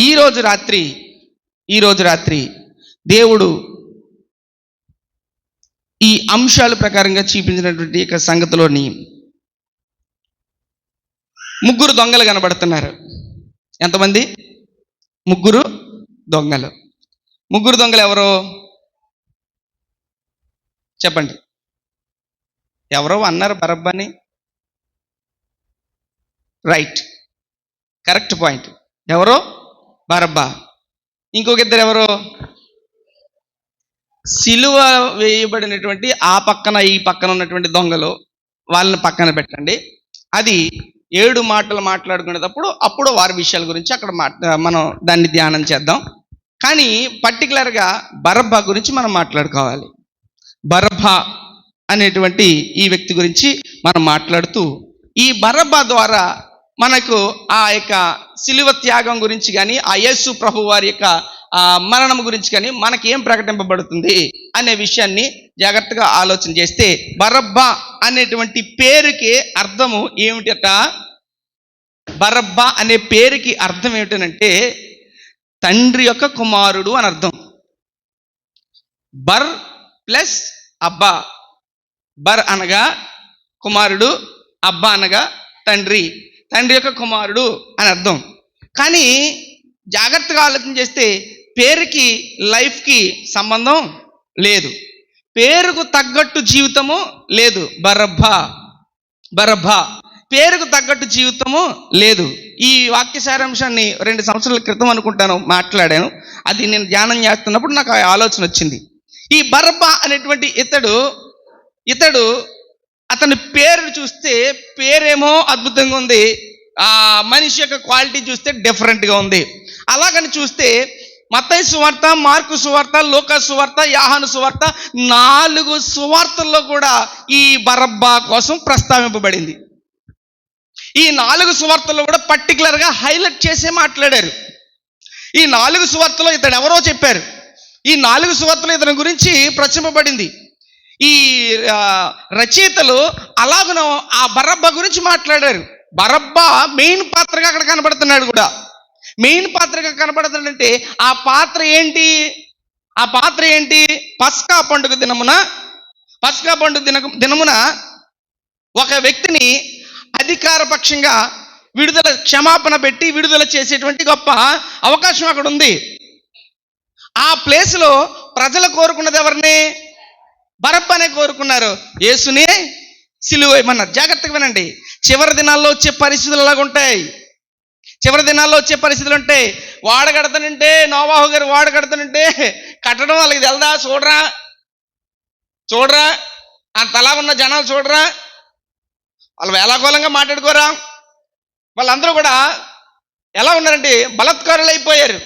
ఈరోజు రాత్రి దేవుడు ఈ అంశాల ప్రకారంగా చూపించినటువంటి యొక్క సంగతిలోని ముగ్గురు దొంగలు కనబడుతున్నారు. ఎంతమంది? ముగ్గురు దొంగలు. ముగ్గురు దొంగలు ఎవరో చెప్పండి. ఎవరో అన్నారు బరబ్బని. Right, correct point. ఎవరో బరబ్బా. ఇంకొక ఇద్దరు ఎవరో సిలువ వేయబడినటువంటి ఆ పక్కన ఈ పక్కన ఉన్నటువంటి దొంగలు. వాళ్ళని పక్కన పెట్టండి. అది 7 మాటలు మాట్లాడుకునేటప్పుడు అప్పుడు వారి విషయాల గురించి అక్కడ మనం దాన్ని ధ్యానం చేద్దాం. కానీ పర్టికులర్గా బరబ్బా గురించి మనం మాట్లాడుకోవాలి. బరబ్బా అనేటువంటి ఈ వ్యక్తి గురించి మనం మాట్లాడుతూ ఈ బరబ్బా ద్వారా మనకు ఆ యొక్క సిలువ త్యాగం గురించి కానీ ఆ యేసు ప్రభు వారి యొక్క మరణం గురించి కానీ మనకి ఏం ప్రకటింపబడుతుంది అనే విషయాన్ని జాగ్రత్తగా ఆలోచన చేస్తే, బరబ్బా అనేటువంటి పేరుకి అర్థము ఏమిటట? బరబ్బా అనే పేరుకి అర్థం ఏమిటనంటే తండ్రి యొక్క కుమారుడు అని అర్థం. బర్ ప్లస్ అబ్బా. బర్ అనగా కుమారుడు, అబ్బా అనగా తండ్రి. తండ్రి యొక్క కుమారుడు అని అర్థం. కానీ జాగ్రత్తగా ఆలోచన చేస్తే పేరుకి లైఫ్కి సంబంధం లేదు. పేరుకు తగ్గట్టు జీవితము లేదు. బరబ్బా పేరుకు తగ్గట్టు జీవితము లేదు. ఈ వాక్య సారాంశాన్ని 2 సంవత్సరాల క్రితం అనుకుంటాను మాట్లాడాను. అది నేను ధ్యానం చేస్తున్నప్పుడు నాకు ఆ ఆలోచన వచ్చింది. ఈ బరబ్బా అనేటువంటి ఇతడు అతని పేరు చూస్తే పేరేమో అద్భుతంగా ఉంది, ఆ మనిషి యొక్క క్వాలిటీ చూస్తే డిఫరెంట్గా ఉంది. అలాగని చూస్తే మత్తయి సువార్త, మార్కు సువార్త, లూకా సువార్త, యోహాను సువార్త 4 సువార్తల్లో కూడా ఈ బరబ్బా కోసం ప్రస్తావింపబడింది. ఈ 4 సువార్తల్లో కూడా పర్టికులర్గా హైలైట్ చేసే మాట్లాడారు. ఈ 4 సువార్తలో ఇతడు ఎవరో చెప్పారు. ఈ 4 సువార్తలు ఇతని గురించి ప్రచురింపబడింది. ఈ రచయితలు అలాగనో ఆ బరబ్బా గురించి మాట్లాడారు. బరబ్బా మెయిన్ పాత్రగా అక్కడ కనబడుతున్నాడు కూడా. మెయిన్ పాత్రగా కనబడుతుందంటే ఆ పాత్ర ఏంటి? పస్కా పండుగ దినమున ఒక వ్యక్తిని అధికారపక్షంగా క్షమాపణ పెట్టి విడుదల చేసేటువంటి గొప్ప అవకాశం అక్కడ ఉంది. ఆ ప్లేస్లో ప్రజలు కోరుకున్నది ఎవరిని? బరబ్బానే కోరుకున్నారు. యేసుని సిలువ వేయమన్నారు. జాగ్రత్తగా వినండి. చివరి దినాల్లో వచ్చే పరిస్థితులు అలాగుంటాయి. వాడు కడతానంటే, నోవాహు గారు వాడు కడతానంటే కట్టడం వాళ్ళకి తెలదా? చూడరా అంతలా ఉన్న జనాలు చూడరా, వాళ్ళు వేలాకోలంగా మాట్లాడుకోరా. వాళ్ళందరూ కూడా ఎలా ఉన్నారంటే బలత్కారులు అయిపోయారు.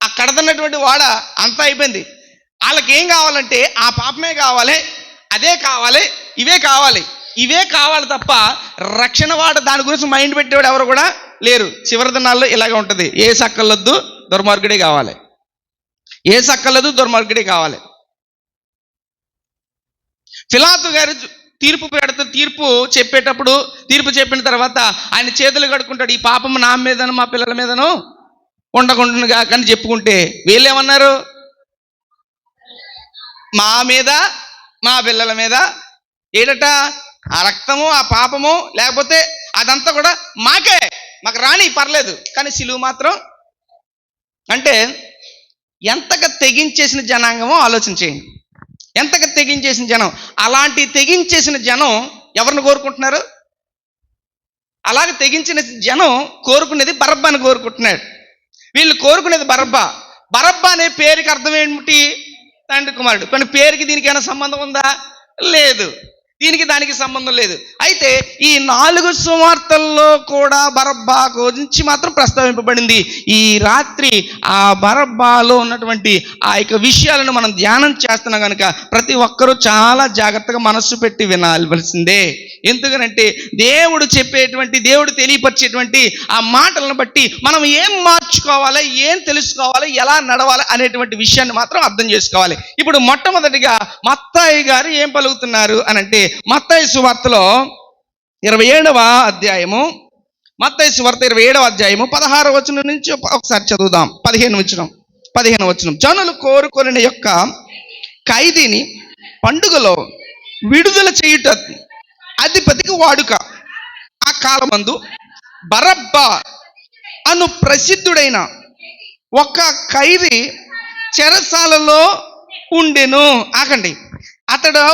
ఆ కడతన్నటువంటి వాడ అంతా అయిపోయింది. వాళ్ళకి ఏం కావాలంటే ఆ పాపమే కావాలి, అదే కావాలి, ఇవే కావాలి తప్ప రక్షణ వాడు దాని గురించి మైండ్ పెట్టేవాడు ఎవరు కూడా లేరు. చివరి దినాల్లో ఇలాగే ఉంటుంది. ఏ సక్కలొద్దు, దుర్మార్గుడే కావాలి. పిలాతు గారు తీర్పు చెప్పిన తర్వాత ఆయన చేతులు కడుక్కుంటాడు. ఈ పాపం నా మీదను మా పిల్లల మీదను ఉండకుండా కానీ చెప్పుకుంటే వీళ్ళేమన్నారు? మా మీద మా పిల్లల మీద ఏడట ఆ రక్తము, ఆ పాపము, లేకపోతే అదంతా కూడా మాకు రాని పర్లేదు, కానీ సిలువ మాత్రం. అంటే ఎంతగా తెగించేసిన జనాంగమో ఆలోచన చేయండి. ఎంతగా తెగించేసిన జనం. అలాంటి తెగించేసిన జనం ఎవరిని కోరుకుంటున్నారు? అలాగే తెగించిన జనం కోరుకునేది బరబ్బాని కోరుకుంటున్నాడు. వీళ్ళు కోరుకునేది బరబ్బా అనే పేరుకి అర్థం ఏంటి? తండ్రి కుమారుడు. కానీ పేరుకి దీనికి ఏమైనా సంబంధం ఉందా? లేదు. దీనికి దానికి సంబంధం లేదు. అయితే ఈ 4 సువార్తల్లో కూడా బరబ్బా గురించి మాత్రం ప్రస్తావింపబడింది. ఈ రాత్రి ఆ బరబ్బాలో ఉన్నటువంటి ఆ యొక్క విషయాలను మనం ధ్యానం చేస్తున్నాం కనుక ప్రతి ఒక్కరూ చాలా జాగ్రత్తగా మనస్సు పెట్టి వినాల్సిందే. ఎందుకనంటే దేవుడు తెలియపరిచేటువంటి ఆ మాటలను బట్టి మనం ఏం మార్చుకోవాలి, ఏం తెలుసుకోవాలి, ఎలా నడవాలి అనేటువంటి విషయాన్ని మాత్రం అర్థం చేసుకోవాలి. ఇప్పుడు మొట్టమొదటిగా మత్తయి గారు ఏం పలుకుతున్నారు అనంటే, మత్తయి సువార్తలో 27వ అధ్యాయము మత్తయి సువార్త 27వ అధ్యాయము 16వ వచనం నుంచి ఒకసారి చదువుదాం. 15వ వచనం. జనులు కోరుకొనిన యొక్క ఖైదీని పండుగలో విడుదల చేయుట అధిపతికి వాడుక. ఆ కాలమందు బరబ్బా అను ప్రసిద్ధుడైన ఒక ఖైదీ చెరసాలలో ఉండెను. ఆగండి, అతడు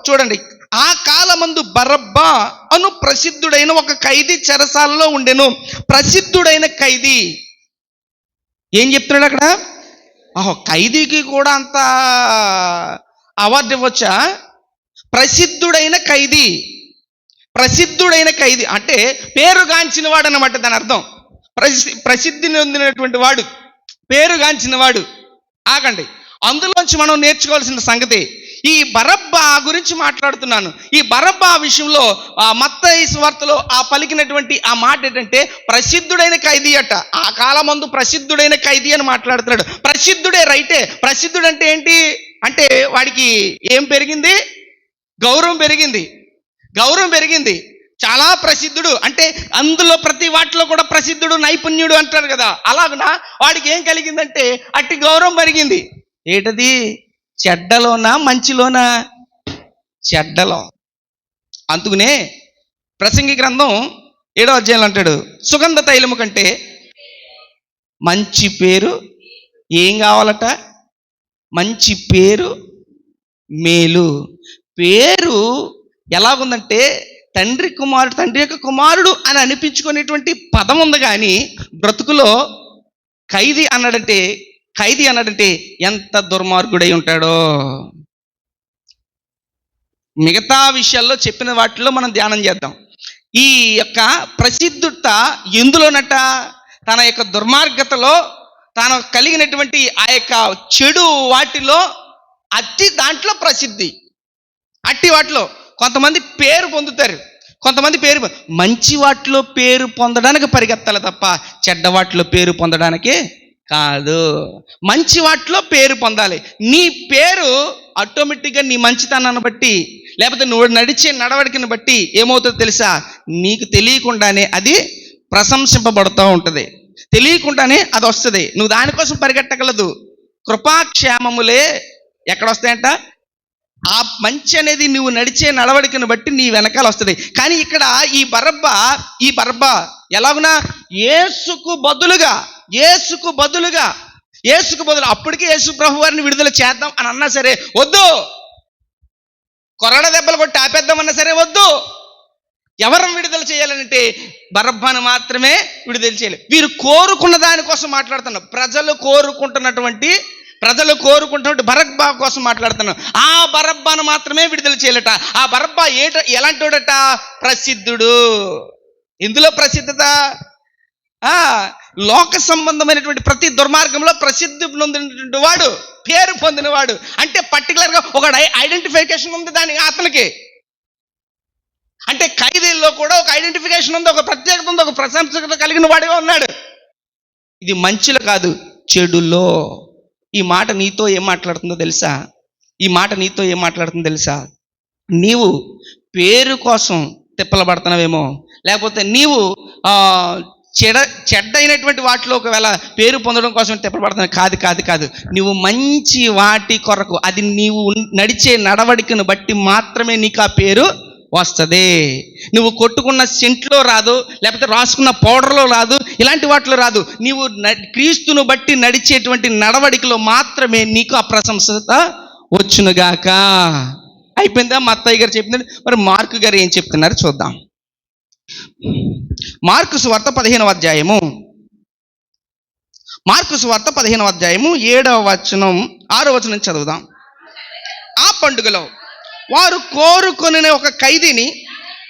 చూడండి, ఆ కాలమందు బరబ్బా అను ప్రసిద్ధుడైన ఒక ఖైదీ చెరసాలలో ఉండెను. ప్రసిద్ధుడైన ఖైదీ ఏం చెప్తున్నాడు అక్కడ? ఖైదీకి కూడా అంత అవార్డు ఇవ్వచ్చా? ప్రసిద్ధుడైన ఖైదీ, ప్రసిద్ధుడైన ఖైదీ అంటే పేరుగాంచిన వాడు అన్నమాట. దాని అర్థం ప్రసిద్ధిని పొందినటువంటి వాడు, పేరుగాంచిన వాడు. ఆగండి, అందులోంచి మనం నేర్చుకోవాల్సిన సంగతి ఈ బరబ్బా గురించి మాట్లాడుతున్నాను. ఈ బరబ్బా విషయంలో మత్తయి సువార్తలో పలికినటువంటి ఆ మాట ఏంటంటే ప్రసిద్ధుడైన ఖైదీ అట. ఆ కాలమందు ప్రసిద్ధుడైన ఖైదీ అని మాట్లాడుతున్నాడు. ప్రసిద్ధుడే, రైటే. ప్రసిద్ధుడు అంటే ఏంటి అంటే వాడికి ఏం పెరిగింది? గౌరవం పెరిగింది, గౌరవం పెరిగింది. చాలా ప్రసిద్ధుడు అంటే అందులో ప్రతి వాటిలో కూడా ప్రసిద్ధుడు, నైపుణ్యుడు అంటారు కదా. అలాగునా వాడికి ఏం కలిగిందంటే అట్టి గౌరవం పెరిగింది. ఏంటది? చెడ్డలోనా మంచిలోనా? చెడ్డలో. అందుకునే ప్రసంగి గ్రంథం 7వ అధ్యాయంలో అంటాడు, సుగంధ తైలము కంటే మంచి పేరు ఏం కావాలట? మంచి పేరు మేలు. పేరు ఎలాగుందంటే తండ్రి యొక్క కుమారుడు అని అనిపించుకునేటువంటి పదం ఉంది. కానీ బ్రతుకులో ఖైదీ అన్నాడంటే ఎంత దుర్మార్గుడై ఉంటాడో. మిగతా విషయాల్లో చెప్పిన వాటిలో మనం ధ్యానం చేద్దాం. ఈ యొక్క ప్రసిద్ధుత ఎందులోనట? తన యొక్క దుర్మార్గతలో, తాను కలిగినటువంటి ఆ యొక్క చెడు వాటిలో, దాంట్లో ప్రసిద్ధి. అట్టి వాటిలో కొంతమంది పేరు పొందుతారు, కొంతమంది మంచి వాటిలో పేరు పొందడానికి పరిగెత్తాలి తప్ప చెడ్డ వాటిలో పేరు పొందడానికి కాదు. మంచి వాటిలో పేరు పొందాలి. నీ పేరు ఆటోమేటిక్గా నీ మంచితనాన్ని బట్టి, లేకపోతే నువ్వు నడిచే నడవడికను బట్టి ఏమవుతుందో తెలుసా? నీకు తెలియకుండానే అది ప్రశంసింపబడుతూ ఉంటుంది, తెలియకుండానే అది వస్తుంది. నువ్వు దానికోసం పరిగెట్టగలదు. కృపాక్షేమములే ఎక్కడొస్తాయంట? ఆ మంచి అనేది నువ్వు నడిచే నడవడికను బట్టి నీ వెనకాల వస్తుంది. కానీ ఇక్కడ ఈ బరబ్బా ఎలాగునా యేసుకు బదులుగా అప్పటికే యేసు ప్రభు వారిని విడుదల చేద్దాం అని అన్నా సరే వద్దు, కొరడ దెబ్బలు కొట్టి ఆపేద్దామన్నా సరే వద్దు. ఎవరిని విడుదల చేయాలంటే బరబ్బాను మాత్రమే విడుదల చేయాలి. వీరు కోరుకున్న దానికోసం మాట్లాడుతున్నారు. ప్రజలు కోరుకుంటున్నటువంటి బరబ్బా కోసం మాట్లాడుతున్నాను. ఆ బరబ్బాను మాత్రమే విడుదల చేయాలట. ఆ బరబ్బా ఎలాంటి వాడట? ప్రసిద్ధుడు. ఇందులో ప్రసిద్ధత లోక సంబంధమైనటువంటి ప్రతి దుర్మార్గంలో ప్రసిద్ధి పొందినటువంటి వాడు, పేరు పొందినవాడు. అంటే పర్టికులర్గా ఒక ఐడెంటిఫికేషన్ ఉంది అతనికి. అంటే ఖైదీల్లో కూడా ఒక ఐడెంటిఫికేషన్ ఉంది, ఒక ప్రత్యేకత ఉంది, ఒక ప్రశంసత కలిగిన వాడిగా ఉన్నాడు. ఇది మంచిలో కాదు, చెడులో. ఈ మాట నీతో ఏం మాట్లాడుతుందో తెలుసా? నీవు పేరు కోసం తిప్పలబడుతున్నావేమో, లేకపోతే నీవు చెడ్డైనటువంటి వాటిలో ఒకవేళ పేరు పొందడం కోసం తిప్పబడుతున్నావు. కాదు. నువ్వు మంచి వాటి కొరకు, అది నీవు నడిచే నడవడికను బట్టి మాత్రమే నీకు ఆ పేరు వస్తుంది. నువ్వు కొట్టుకున్న సెంట్లో రాదు, లేకపోతే రాసుకున్న పౌడర్లో రాదు, ఇలాంటి వాటిలో రాదు. నీవు క్రీస్తును బట్టి నడిచేటువంటి నడవడికలో మాత్రమే నీకు ఆ ప్రశంసత వచ్చునుగాక. అయిపోయిందా? మత్తయ్య గారు చెప్తున్నారు. మరి మార్కు గారు ఏం చెప్తున్నారు చూద్దాం. మార్కు సువార్త 15వ అధ్యాయము 7వ వచనం 6వ వచనం చదువుదాం. ఆ పండుగలో వారు కోరుకొని ఒక ఖైదీని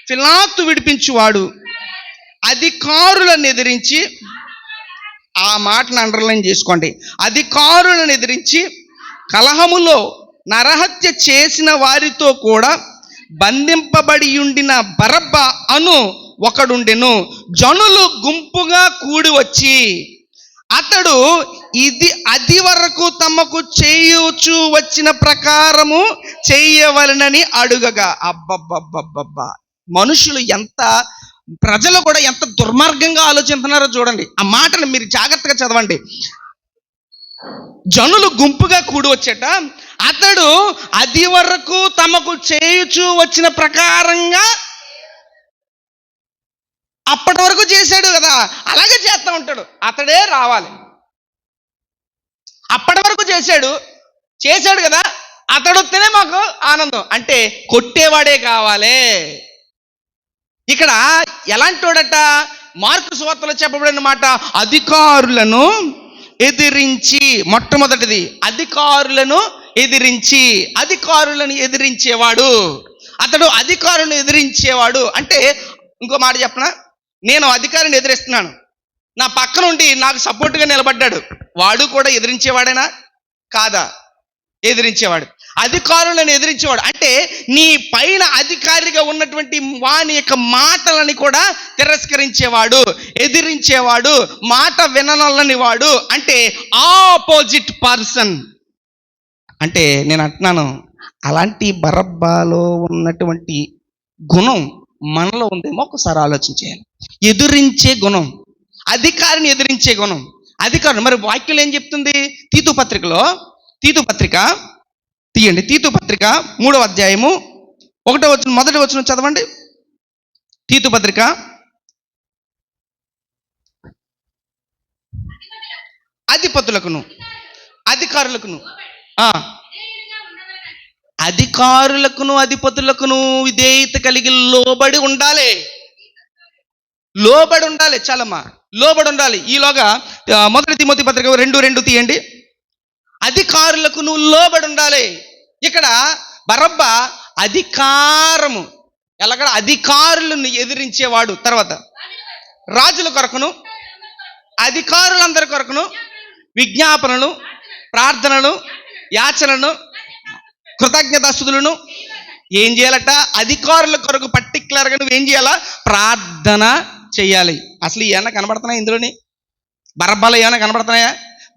పిలాతు విడిపించువాడు అధికారులను ఎదిరించి, ఆ మాటను అండర్లైన్ చేసుకోండి, అధికారులను ఎదిరించి కలహములో నరహత్య చేసిన వారితో కూడా బంధింపబడి ఉండిన బరబ్బా అను ఒకడుండెను. జనులు గుంపుగా కూడి వచ్చి అతడు అది వరకు తమకు చేయుచు వచ్చిన ప్రకారము చేయవలనని అడుగగా. అబ్బబ్బబ్బబ్బబ్బా, మనుషులు ఎంత ప్రజలు కూడా ఎంత దుర్మార్గంగా ఆలోచిస్తున్నారో చూడండి. ఆ మాటను మీరు జాగ్రత్తగా చదవండి. జనులు గుంపుగా కూడి వచ్చేట అతడు అది వరకు తమకు చేయుచూ వచ్చిన ప్రకారంగా అప్పటి వరకు చేశాడు కదా, అలాగే చేస్తూ ఉంటాడు. అతడే రావాలి. అప్పటి వరకు చేశాడు కదా, అతడు వస్తేనే మాకు ఆనందం. అంటే కొట్టేవాడే కావాలి. ఇక్కడ ఎలాంటి వాడట? మార్కు సువార్తలో చెప్పబడిన మాట, అధికారులను ఎదిరించి. మొట్టమొదటిది అధికారులను ఎదిరించేవాడు. అతడు అధికారులను ఎదిరించేవాడు అంటే, ఇంకో మాట చెప్పనా, నేను అధికారిని ఎదిరిస్తున్నాను, నా పక్క నుండి నాకు సపోర్ట్గా నిలబడ్డాడు, వాడు కూడా ఎదిరించేవాడేనా? కాదా? ఎదిరించేవాడు. అధికారులను ఎదిరించేవాడు అంటే నీ పైన అధికారిగా ఉన్నటువంటి వాని యొక్క మాటలని కూడా తిరస్కరించేవాడు, ఎదిరించేవాడు, మాట విననొల్లని వాడు. అంటే ఆపోజిట్ పర్సన్. అంటే నేను అంటున్నాను, అలాంటి బరబ్బాలో ఉన్నటువంటి గుణం మనలో ఉందేమో ఒకసారి ఆలోచన చేయాలి. ఎదిరించే గుణం, అధికారిని ఎదిరించే గుణం. అధికారం మరి వాక్యం ఏం చెప్తుంది? తీతు పత్రిక తీయండి. తీతు పత్రిక 3వ అధ్యాయము 1వ వచనం, మొదటి వచనం చదవండి. తీతు పత్రిక అధిపతులకును అధిపతులకును విధేయత కలిగి లోబడి ఉండాలి. చాలమ్మా, లోబడి ఉండాలి. ఈలోగా 1 తిమోతి పత్రిక 2:2 తీయండి. అధికారులకు నువ్వు లోబడి ఉండాలి. ఇక్కడ బరబ్బా అధికారము, ఎలాగ అధికారులను ఎదిరించేవాడు. తర్వాత రాజుల కొరకును, అధికారులందరి కొరకును విజ్ఞాపనలు, ప్రార్థనలు, యాచనను, కృతజ్ఞతాస్తుతులను ఏం చేయాలట? అధికారుల కొరకు పర్టికులర్గా నువ్వు ఏం చేయాలా? ప్రార్థన చెయ్యాలి. అసలు ఏమైనా కనబడుతున్నాయా ఇందులోని? బరబ్బాలో ఏమైనా కనబడుతున్నాయా?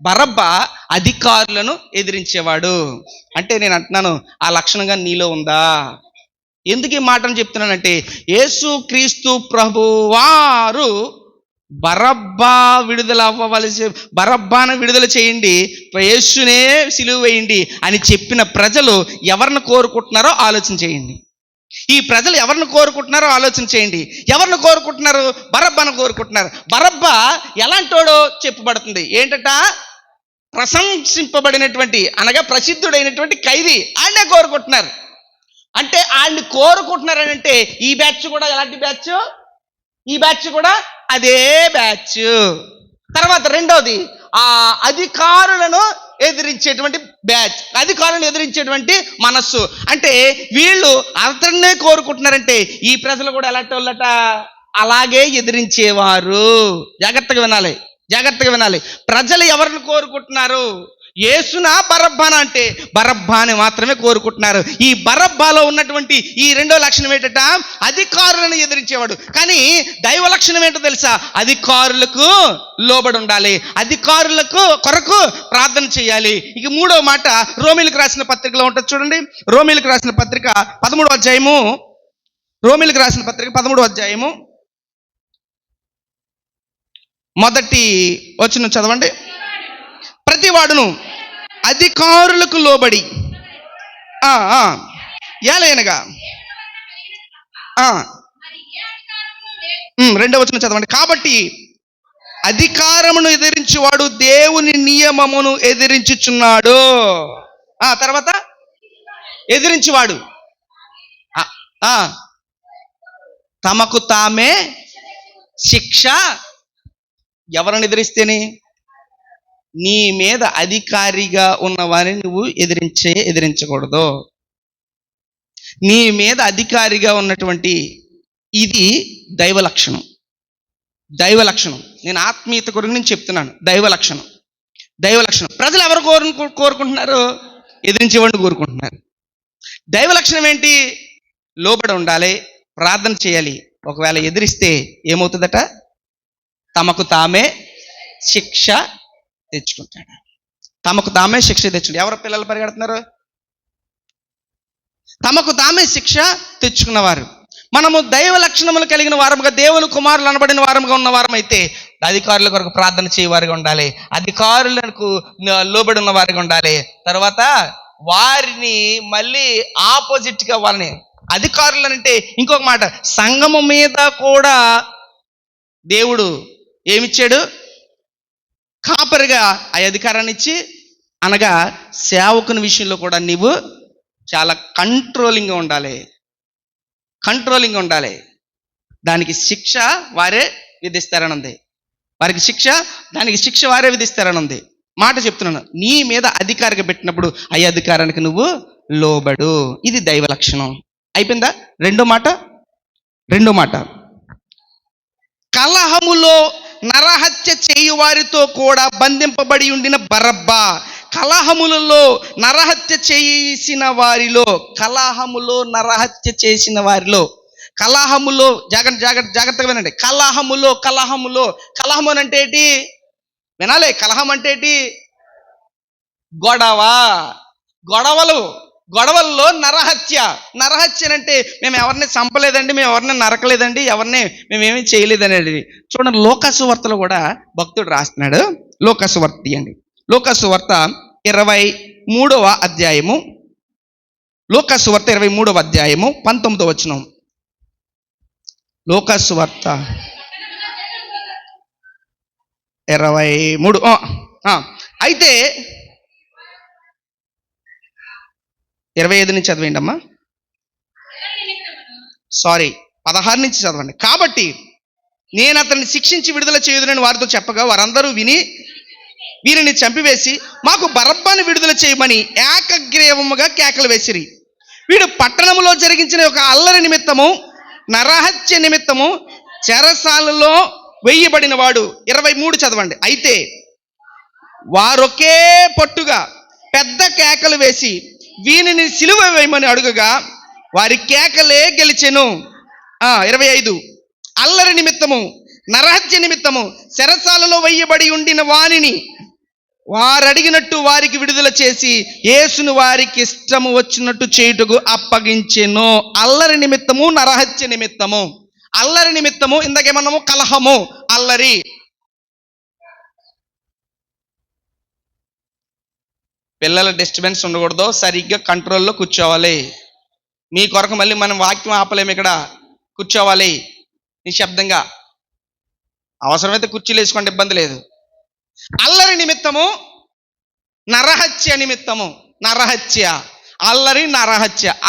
బరబ్బా అధికారులను ఎదిరించేవాడు. అంటే నేను అంటున్నాను, ఆ లక్షణంగా నీలో ఉందా? ఎందుకు ఈ మాటను చెప్తున్నానంటే, యేసు క్రీస్తు ప్రభువారు బరబ్బాను విడుదల చేయండి, యేసునే సిలువ వేయండి అని చెప్పిన ప్రజలు ఎవరిని కోరుకుంటున్నారో ఆలోచన చేయండి. ఈ ప్రజలు ఎవరిని కోరుకుంటున్నారో ఆలోచన చేయండి. ఎవరిని కోరుకుంటున్నారు? బరబ్బాను కోరుకుంటున్నారు. బరబ్బా ఎలాంటోడో చెప్పబడుతుంది. ఏంటట? ప్రశంసింపబడినటువంటి, అనగా ప్రసిద్ధుడైనటువంటి ఖైదీ. ఆయనే కోరుకుంటున్నారు. అంటే ఆయన్ని కోరుకుంటున్నారనంటే ఈ బ్యాచ్ కూడా ఎలాంటి బ్యాచ్? ఈ బ్యాచ్ కూడా అదే బ్యాచ్. తర్వాత రెండోది ఆ అధికారులను ఎదిరించేటువంటి బ్యాచ్, అధికారులను ఎదిరించేటువంటి మనస్సు. అంటే వీళ్ళు అతన్నే కోరుకుంటున్నారంటే ఈ ప్రజలు కూడా ఎలాంటి వాళ్ళట? అలాగే ఎదిరించేవారు. జాగ్రత్తగా వినాలి. ప్రజలు ఎవరిని కోరుకుంటున్నారు? యేసునా బరబ్బానా? అంటే బరబ్బాని మాత్రమే కోరుకుంటున్నారు. ఈ బరబ్బాలో ఉన్నటువంటి ఈ రెండో లక్షణం ఏంటట? అధికారులను ఎదిరించేవాడు. కానీ దైవ లక్షణం ఏంటో తెలుసా? అధికారులకు లోబడి ఉండాలి, అధికారులకు కొరకు ప్రార్థన చేయాలి. ఇక 3వ మాట రోమీలకు రాసిన పత్రికలో ఉంటుంది చూడండి. రోమీలకు రాసిన పత్రిక 13వ అధ్యాయము, 13వ అధ్యాయము మొదటి వచనం చదవండి. ప్రతివాడును అధికారులకు లోబడి ఏలయనగా 2వ వచనం చదవండి. కాబట్టి అధికారమును ఎదిరించువాడు దేవుని నియమమును ఎదిరించుచున్నాడు. తర్వాత ఎదిరించువాడు తమకు తామే శిక్ష. ఎవరిని ఎదిరిస్తేనే? నీ మీద అధికారిగా ఉన్నవారిని నువ్వు ఎదిరించకూడదు. నీ మీద అధికారిగా ఉన్నటువంటి ఇది దైవ లక్షణం. నేను ఆత్మీయత కొరకు నేను చెప్తున్నాను. దైవ లక్షణం. ప్రజలు ఎవరు కోరుకుంటున్నారు? ఎదిరించేవాడిని కోరుకుంటున్నారు. దైవ లక్షణం ఏంటి? లోబడి ఉండాలి, ప్రార్థన చేయాలి. ఒకవేళ ఎదిరిస్తే ఏమవుతుందట? తమకు తామే శిక్ష తెచ్చుకుంటాడు. ఎవరు పిల్లలు పరిగెడుతున్నారు? తమకు తామే శిక్ష తెచ్చుకున్నవారు. మనము దైవ లక్షణములు కలిగిన వారముగా, దేవుని కుమారులు అనబడిన వారముగా ఉన్న వారం అయితే అధికారుల కొరకు ప్రార్థన చేయవారిగా ఉండాలి, అధికారులకు లోబడి ఉన్న వారిగా ఉండాలి. తర్వాత వారిని మళ్ళీ ఆపోజిట్గా వాళ్ళని అధికారులు అంటే ఇంకొక మాట, సంఘము మీద కూడా దేవుడు ఏమిచ్చాడు? కాపరిగా ఆ అధికారాన్ని ఇచ్చి, అనగా సేవకుని విషయంలో కూడా నీవు చాలా కంట్రోలింగ్గా ఉండాలి, కంట్రోలింగ్గా ఉండాలి. దానికి శిక్ష వారే విధిస్తారని ఉంది. వారికి శిక్ష, దానికి శిక్ష వారే విధిస్తారని ఉంది. మాట చెప్తున్నాను, నీ మీద అధికారిగా పెట్టినప్పుడు ఆ అధికారానికి నువ్వు లోబడు. ఇది దైవ లక్షణం. అయిపోయిందా? రెండో మాట, కలహములో నరహత్య చేయు వారితో కూడా బంధింపబడి ఉండిన బరబ్బా. కలహములలో నరహత్య చేసిన వారిలో, కలహములో నరహత్య చేసిన వారిలో, కలహములో జాగ్రత్తగా వినండి. కలహము అంటే ఏంటి? వినాలి. కలహం అంటే ఏంటి? గొడవల్లో నరహత్య అంటే మేము ఎవరిని చంపలేదండి, మేము ఎవరిని నరకలేదండి, మేమేమీ చేయలేదనేది. చూడండి, లోకాసు వార్తలో కూడా భక్తుడు రాస్తున్నాడు. లోకాసు వార్త తీయండి. లోకాసు వార్త 23వ అధ్యాయము, లోకాసు వార్త 23వ అధ్యాయము 19వ వచనం. లోకాసు వార్త 23. అయితే 25 నుంచి చదివేయండి అమ్మా. 16 నుంచి చదవండి. కాబట్టి నేను అతన్ని శిక్షించి విడుదల చేయుదునని వారితో చెప్పగా వారందరూ విని వీరిని చంపివేసి మాకు బరబ్బాను విడుదల చేయమని ఏకగ్రీవముగా కేకలు వేసిరి. వీడు పట్టణములో జరిగించిన ఒక అల్లరి నిమిత్తము, నరహత్య నిమిత్తము చెరసాలలో వెయ్యబడిన వాడు. 23 చదవండి. అయితే వారొకే పట్టుగా పెద్ద కేకలు వేసి వీనిని సిలువ వేయమని అడుగగా వారి కేకలే గెలిచెను. 25 అల్లరి నిమిత్తము, నరహత్య నిమిత్తము చెరసాలలో వెయ్యబడి ఉండిన వానిని వారడిగినట్టు వారికి విడుదల చేసి యేసును వారికి ఇష్టము వచ్చినట్టు చేయుటకు అప్పగించెను. అల్లరి నిమిత్తము, నరహత్య నిమిత్తము. అల్లరి నిమిత్తము ఇందాకేమన్నాము? కలహము, అల్లరి. పిల్లల డిస్టర్బెన్స్ ఉండకూడదు, సరిగ్గా కంట్రోల్లో కూర్చోవాలి. మీ కొరకు మళ్ళీ మనం వాక్యం ఆపలేము, ఇక్కడ కూర్చోవాలి నిశ్శబ్దంగా. అవసరమైతే కుర్చీలు వేసుకోండి, ఇబ్బంది లేదు. అల్లరి నిమిత్తము, నరహత్య నిమిత్తము. నరహత్య.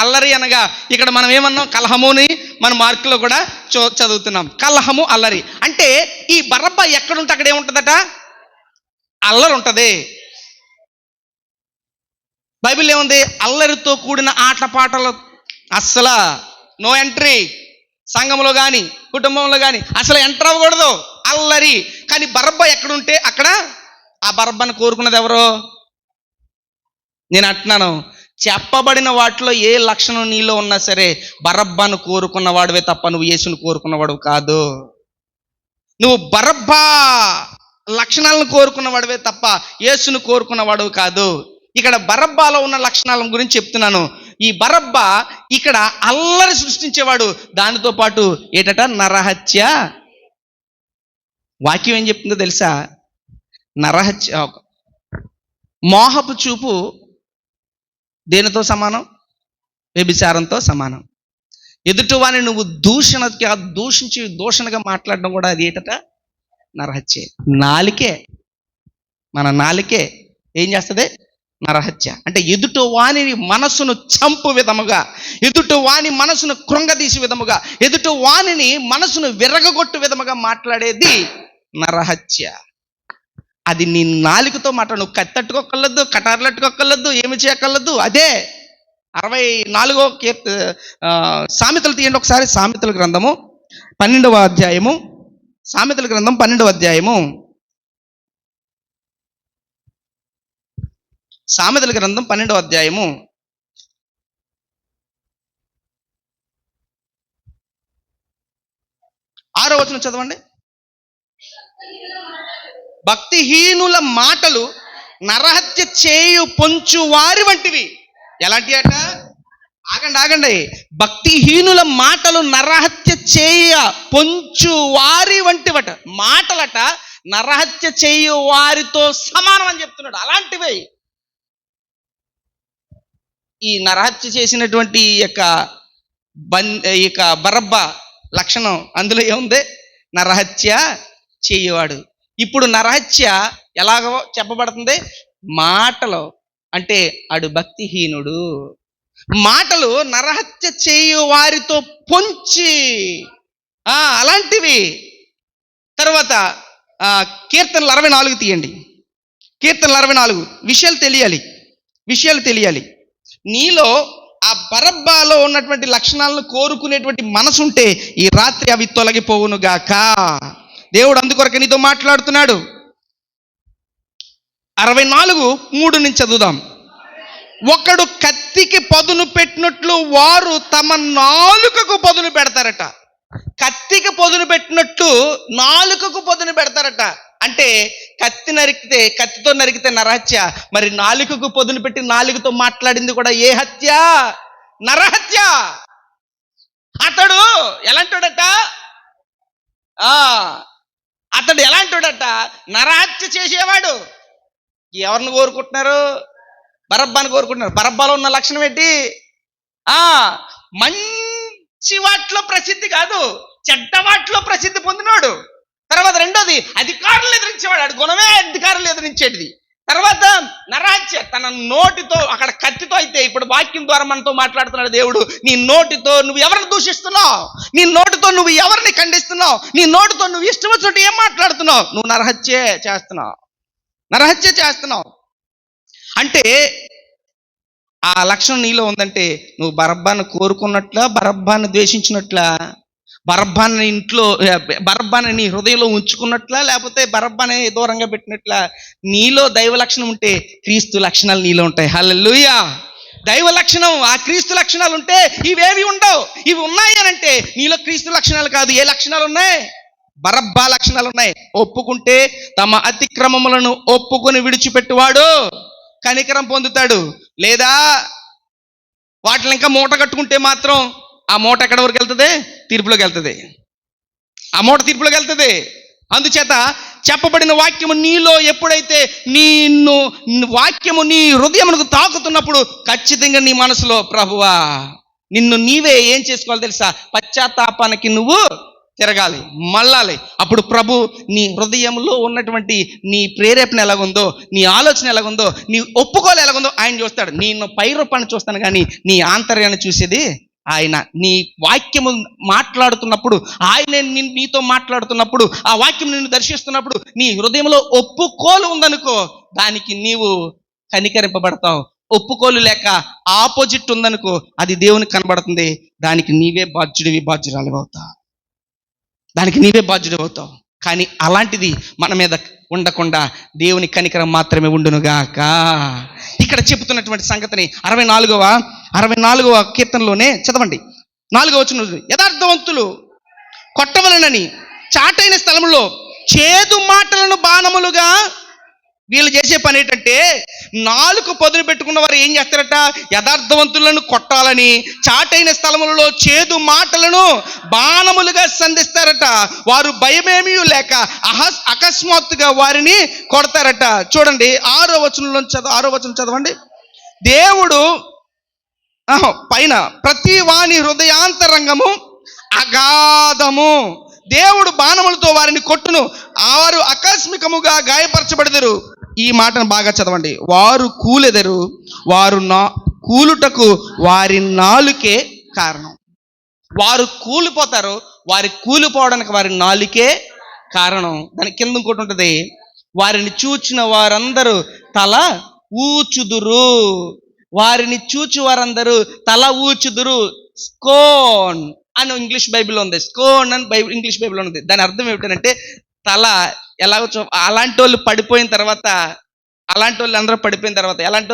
అల్లరి అనగా ఇక్కడ మనం ఏమన్నాం? కలహముని మన మార్కులో కూడా చదువుతున్నాం. కలహము, అల్లరి అంటే ఈ బరబ్బ ఎక్కడుంటే అక్కడ ఏముంటుందట? అల్లరి ఉంటుంది. బైబిల్ ఏముంది? అల్లరితో కూడిన ఆటపాటలు అస్సలు నో ఎంట్రీ. సంఘంలో కానీ కుటుంబంలో కానీ అసలు ఎంటర్ అవ్వకూడదు, అల్లరి. కానీ బరబ్బ ఎక్కడుంటే అక్కడ ఆ బరబ్బను కోరుకున్నది ఎవరు? నేను అంటున్నాను, చెప్పబడిన వాటిలో ఏ లక్షణం నీలో ఉన్నా సరే బరబ్బను కోరుకున్నవాడివే తప్ప నువ్వు యేసును కోరుకున్నవాడు కాదు. నువ్వు బరబ్బా లక్షణాలను కోరుకున్నవాడివే తప్ప యేసును కోరుకున్నవాడు కాదు. ఇక్కడ బరబ్బాలో ఉన్న లక్షణాల గురించి చెప్తున్నాను. ఈ బరబ్బా ఇక్కడ అల్లరి సృష్టించేవాడు, దానితో పాటు ఏటట? నరహత్య. వాక్యం ఏం చెప్తుందో తెలుసా? నరహత్య, మోహపు చూపు దేనితో సమానం? వ్యభిచారంతో సమానం. ఎదుటివాని నువ్వు దూషణగా మాట్లాడడం కూడా అది ఏటట? నరహత్య. మన నాలికే ఏం చేస్తుంది? నరహత్య. అంటే ఎదుటి వాని మనసును చంపు విధముగా, ఎదుటి వాని మనసును కృంగదీసి విధముగా, ఎదుటి వానిని మనసును విరగగొట్టు విధముగా మాట్లాడేది నరహత్య. అది నీ నాలుకతో మాట్లాడు. నువ్వు కత్తట్టుకోగలదు, కటార్లట్టుకోగలదు, ఏమి చేయగలదు. అదే 64వ సామెతలు తీయండి ఒకసారి. సామెతల గ్రంథము 12వ అధ్యాయము. సామెతల గ్రంథం 12వ అధ్యాయము. సామెతల గ్రంథం 12వ అధ్యాయము 6వ వచనం చదవండి. భక్తిహీనుల మాటలు నరహత్య చేయు పొంచు వారి వంటివి. ఎలాంటి అట? ఆగండి ఆగండి. భక్తిహీనుల మాటలు నరహత్య చేయ పొంచు వారి వంటివట. మాటలట నరహత్య చేయు వారితో సమానం అని చెప్తున్నాడు. అలాంటివే ఈ నరహత్య చేసినటువంటి ఈ యొక్క బరబ్బా లక్షణం అందులో ఏముంది? నరహత్య చేయవాడు. ఇప్పుడు నరహత్య ఎలాగో చెప్పబడుతుంది? మాటలు అంటే ఆడు భక్తిహీనుడు. మాటలు నరహత్య చేయు వారితో పొంచి అలాంటివి. తర్వాత కీర్తనలు 64 తీయండి. కీర్తనలు 64 విషయాలు తెలియాలి. నీలో ఆ బరబ్బాలో ఉన్నటువంటి లక్షణాలను కోరుకునేటువంటి మనసు ఉంటే ఈ రాత్రి అవి తొలగిపోవును గాక. దేవుడు అందుకొరకు నీతో మాట్లాడుతున్నాడు. 64:3 నుంచి చదువుదాం. ఒకడు కత్తికి పదును పెట్టినట్లు వారు తమ నాలుకకు పదును పెడతారట. కత్తికి పదును పెట్టినట్టు నాలుకకు పదును పెడతారట. అంటే కత్తితో నరికితే నరహత్య. మరి నాలుకకు పదును పెట్టి నాలుకతో మాట్లాడింది కూడా ఏ హత్య? నరహత్య. అతడు ఎలాంటోడట? నరహత్య చేసేవాడు. ఎవరిని కోరుకుంటున్నారు? బరబ్బాని కోరుకుంటున్నారు. బరబ్బాలో ఉన్న లక్షణం ఏంటి? మంచి వాటిలో ప్రసిద్ధి కాదు, చెడ్డ వాటిలో ప్రసిద్ధి పొందినవాడు. తర్వాత రెండోది అధికారులు ఎదిరించేవాడు. ఆడు గుణమే అధికారులు ఎదిరించేది. తర్వాత నరహత్య తన నోటితో, అక్కడ కత్తితో అయితే ఇప్పుడు వాక్యం ద్వారా మనతో మాట్లాడుతున్నాడు దేవుడు. నీ నోటితో నువ్వు ఎవరిని దూషిస్తున్నావు? నీ నోటితో నువ్వు ఎవరిని ఖండిస్తున్నావు? నీ నోటితో నువ్వు ఇష్టం వచ్చినట్టు ఏం మాట్లాడుతున్నావు? నువ్వు నరహత్య చేస్తున్నావు. అంటే ఆ లక్షణం నీలో ఉందంటే నువ్వు బరబ్బాను కోరుకున్నట్లా, బరబ్బాను ద్వేషించినట్లా, బరబ్బాని నీ హృదయంలో ఉంచుకున్నట్లా, లేకపోతే బరబ్బాని దూరంగా పెట్టినట్లా? నీలో దైవ లక్షణం ఉంటే క్రీస్తు లక్షణాలు నీలో ఉంటాయి. హల్లెలూయా. దైవ లక్షణం, ఆ క్రీస్తు లక్షణాలు ఉంటే ఇవేవి ఉండవు. ఇవి ఉన్నాయి అని అంటే నీలో క్రీస్తు లక్షణాలు కాదు. ఏ లక్షణాలు ఉన్నాయి? బరబ్బా లక్షణాలు ఉన్నాయి. ఒప్పుకుంటే తమ అతిక్రమములను ఒప్పుకొని విడిచిపెట్టువాడు కనికరం పొందుతాడు. లేదా వాటిని ఇంకా మూట కట్టుకుంటే మాత్రం ఆ మూట ఎక్కడి వరకు వెళ్తుంది? తీర్పులోకి వెళ్తుంది. ఆ మూట తీర్పులోకి వెళ్తుంది. అందుచేత చెప్పబడిన వాక్యము నీలో ఎప్పుడైతే వాక్యము నీ హృదయమునకు తాకుతున్నప్పుడు ఖచ్చితంగా నీ మనసులో ప్రభువా నిన్ను నీవే ఏం చేసుకోవాలి తెలుసా? పశ్చాత్తాపానికి నువ్వు తిరగాలి, మళ్ళాలి. అప్పుడు ప్రభు నీ హృదయంలో ఉన్నటువంటి నీ ప్రేరేపణ ఎలాగుందో, నీ ఆలోచన ఎలాగుందో, నీ ఒప్పుకోలు ఎలాగుందో ఆయన చూస్తాడు. నేను పై రూపాన్ని చూస్తాను కానీ నీ ఆంతర్యాన్ని చూసేది ఆయన. నీ వాక్యము మాట్లాడుతున్నప్పుడు, ఆయన నీతో మాట్లాడుతున్నప్పుడు, ఆ వాక్యం నిన్ను దర్శిస్తున్నప్పుడు నీ హృదయంలో ఒప్పుకోలు ఉందనుకో, దానికి నీవు కనికరింపబడతావు. ఒప్పుకోలు లేక ఆపోజిట్ ఉందనుకో, అది దేవునికి కనబడుతుంది. దానికి నీవే బాధ్యురాలు అవుతావు. కానీ అలాంటిది మన మీద ఉండకుండా దేవుని కనికరం మాత్రమే ఉండునుగాక. ఇక్కడ చెబుతున్నటువంటి సంగతిని 64వ కీర్తనలోనే చదవండి. 4వ వచనం, యథార్థవంతులు కొట్టవలనని చాటైన స్థలంలో చేదు మాటలను బాణములుగా. వీళ్ళు చేసే పని ఏంటంటే, నాలుక పదును పెట్టుకున్న వారు ఏం చేస్తారట? యథార్థవంతులను కొట్టాలని చాటైన స్థలములలో చేదు మాటలను బాణములుగా సంధిస్తారట. వారు భయమేమీ లేక అకస్మాత్తుగా వారిని కొడతారట. చూడండి 6వ వచనం చదవండి. దేవుడు పైన ప్రతి వాని హృదయాంతరంగము అగాధము. దేవుడు బాణములతో వారిని కొట్టును, వారు ఆకస్మికముగా గాయపరచబడెదరు. ఈ మాటను బాగా చదవండి. వారు కూలెదరు, వారు కూలుటకు వారి నాలుకే కారణం. వారు కూలిపోతారు, వారి కూలిపోవడానికి వారి నాలుకే కారణం. దాని కింద ఇంకోటి ఉంటుంది, వారిని చూచిన వారందరూ తల ఊచుదురు. వారిని చూచి వారందరూ తల ఊచుదురు. స్కోన్ అని ఇంగ్లీష్ బైబిల్లో ఉంది, స్కోన్ అని ఇంగ్లీష్ బైబిల్లో ఉంది. దాని అర్థం ఏమిటంటే తల ఎలాగో అలాంటి వాళ్ళు పడిపోయిన తర్వాత, అందరూ పడిపోయిన తర్వాత ఎలాంటి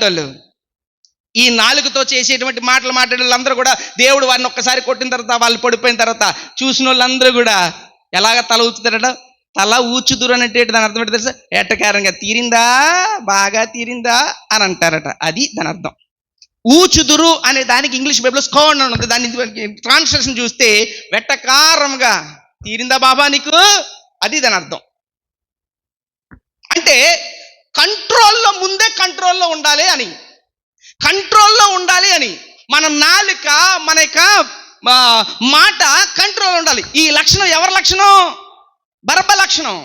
వాళ్ళు ఈ నాలుగుతో చేసేటువంటి మాటలు మాట్లాడే వాళ్ళందరూ కూడా దేవుడు వారిని ఒక్కసారి కొట్టిన తర్వాత, వాళ్ళు పడిపోయిన తర్వాత చూసిన వాళ్ళందరూ కూడా ఎలాగ తల ఊచుతారట? తల ఊచుదురు అంటే దాని అర్థం ఏంటో తెలుసా? ఎట్టకారంగా తీరిందా, బాగా తీరిందా అని అంటారట. అది దాని అర్థం. ఊచుదురు అనే దానికి ఇంగ్లీష్ బైబిల్లో స్కోన్ అని ఉంది. దాన్ని ట్రాన్స్లేషన్ చూస్తే వెట్టకారంగా తీరిందా బాబా నీకు, అది దాని అర్థం. అంటే కంట్రోల్లో ముందే కంట్రోల్లో ఉండాలి అని, కంట్రోల్లో ఉండాలి అని. మన నాలుక, మన యొక్క మాట కంట్రోల్ ఉండాలి. ఈ లక్షణం ఎవరి లక్షణం? బరబ్బ లక్షణం.